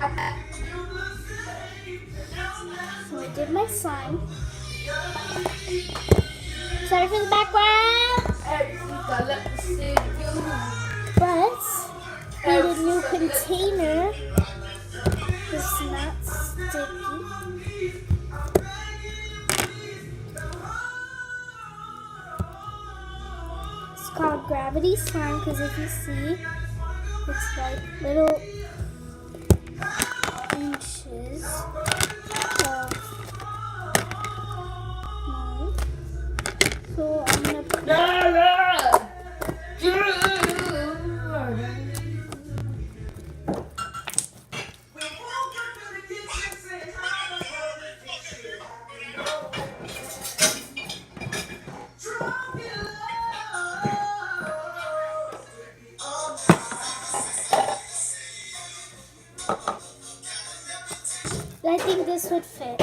So I did my slime. Sorry for the background. But I need a new container. It's not sticky. It's called Gravity Slime because if you see, it's like little inches of mold. So I'm gonna put I think this would fit.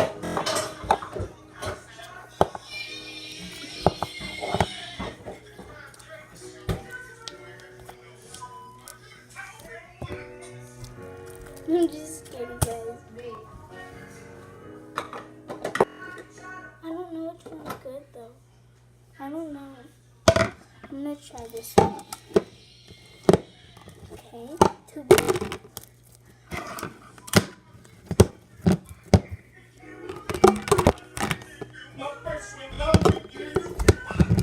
I'm just kidding, guys. I don't know which one's good though. I don't know. I'm gonna try this one. Okay, too big.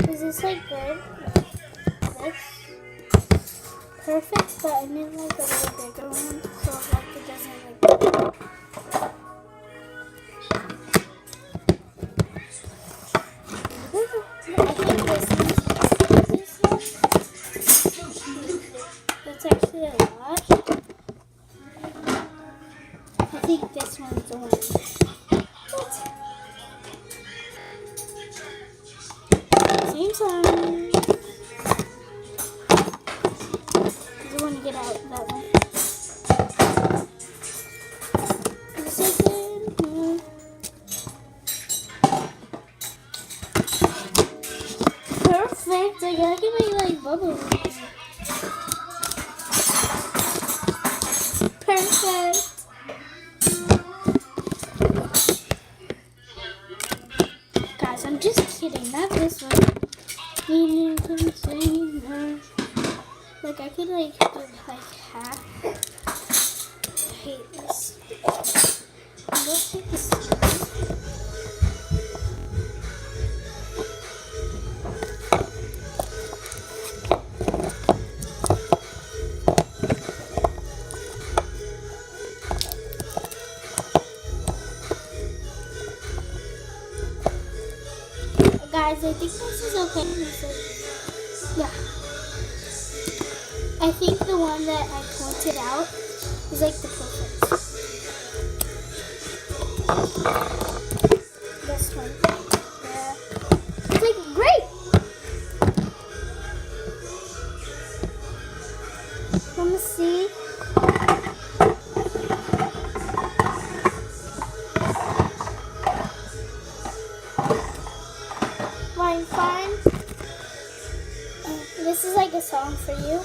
Is this like good? This perfect, but I need like a little bigger one so like it doesn't like. I think this one. That's actually a lot. I think this one's the one. What? Same time. I want to get out that one. Is it good? No. Perfect. I gotta get my like bubble. Perfect. Guys, I'm just kidding. Not this one. Like I could like do like half. I hate this. Let's take this. Guys, I think this is okay. Yeah. I think the one that I pointed out is like the perfect. This one. Yeah. It's like great. Let me see. Fine. This is like a song for you.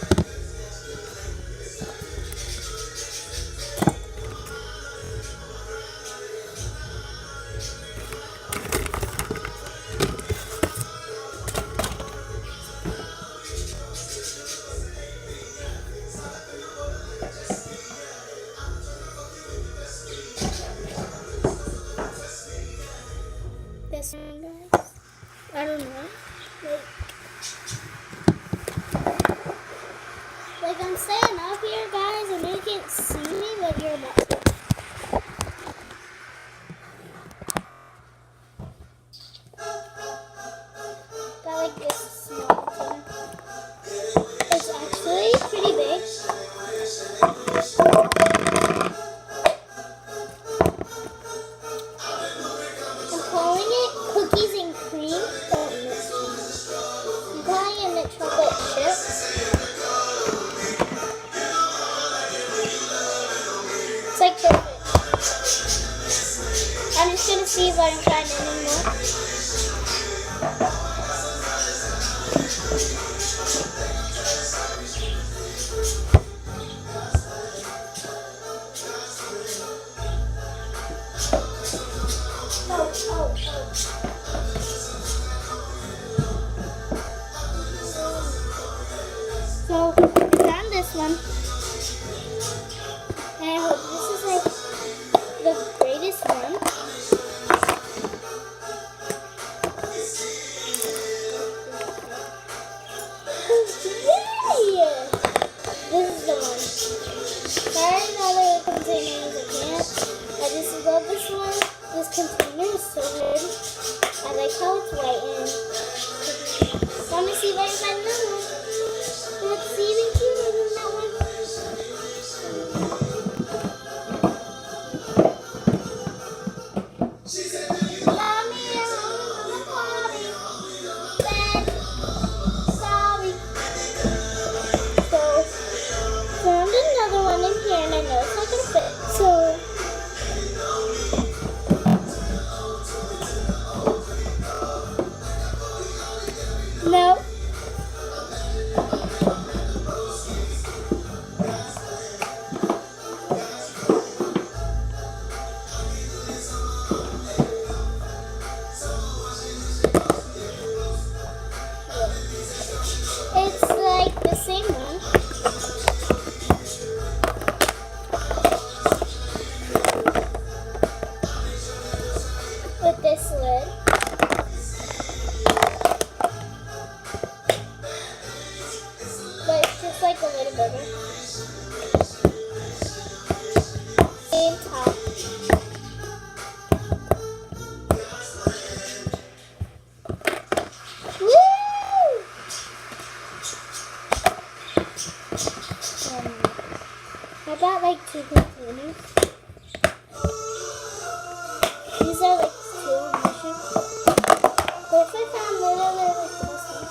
This one, guys. I don't know. Like I'm staying up here, guys, and you can't see me, but you're not. Got like this small container. It's actually pretty big. I'm calling it cookies and cream. I'm calling it chocolate chip. It's like perfect. I'm just gonna see if I can find any more. And I hope this is like the greatest one. Yay! This is the one. Sorry, another container is a can. I just love this one. This container is so good. I like how it's white and let me see if I can find another one. Let's see even cuter than that one. Let me alone in the party. Then, sorry. So, found another one in here and I know it's not going to fit. So, no. It's like the same one. With this lid. But it's just like a little bigger. Same top. Woo! I got like 2 containers. These are like 2 mission. But if I found literally like this one.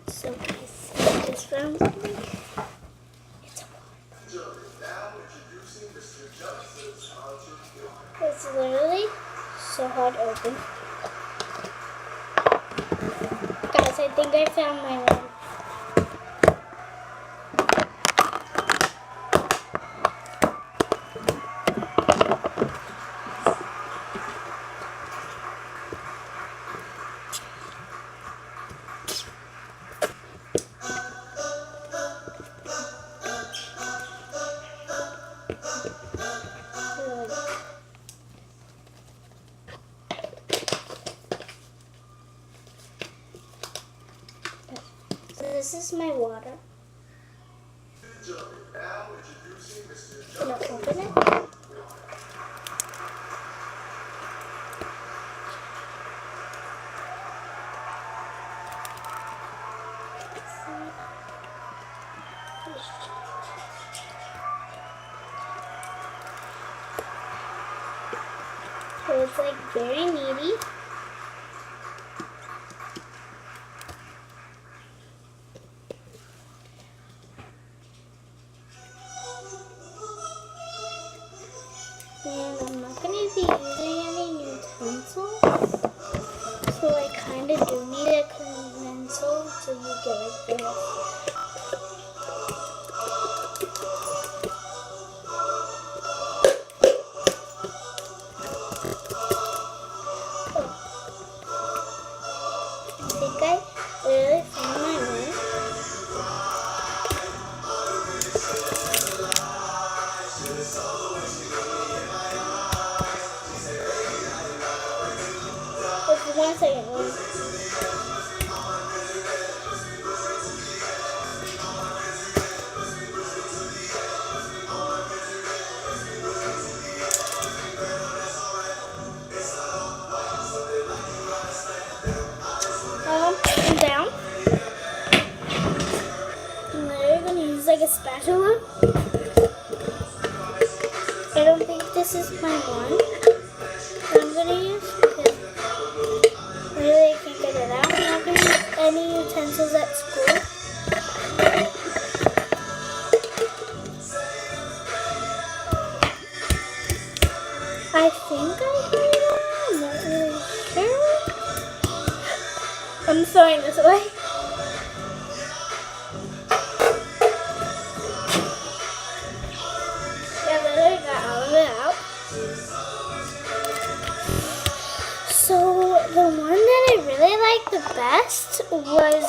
So guys, I just found something. It's a wand. It's literally so hard to open. Guys, I think I found my one. So this is my water. Gonna open it. So it's like very needy. And I'm not going to be using any utensils. So I kind of do need a utensil so you get like this. I think I really found my one. Wait, 1 second. And down. And then you're going to use like a spatula. I don't think this is my one that I'm going to use because really I can't get it out. I'm not going to use any utensils at school. I think I did it. I'm not really sure. I'm throwing this away. Yeah, literally got all of it out. So the one that I really liked the best was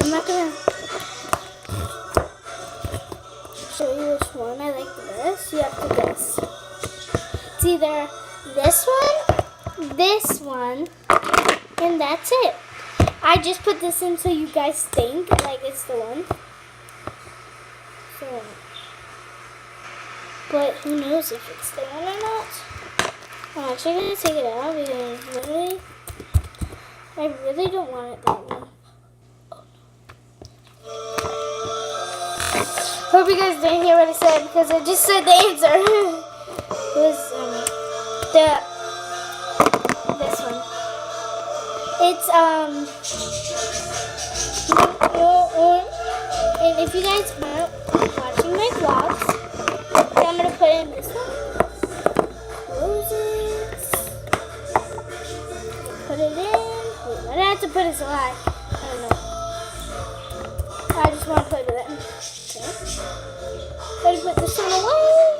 I'm not gonna show you which one I like the best. You have to guess. It's either this one, and that's it. I just put this in so you guys think like it's the one. So, but who knows if it's the one or not. I'm actually gonna take it out because I really don't want it that one. Hope you guys didn't hear what I said because I just said the answer. It was this one. It's and if you guys aren't watching my vlogs, then I'm gonna put in this one. Close it. Put it in. Wait, I have to put it so high. I don't know. I just want to put it in. Okay. Gotta put this one away.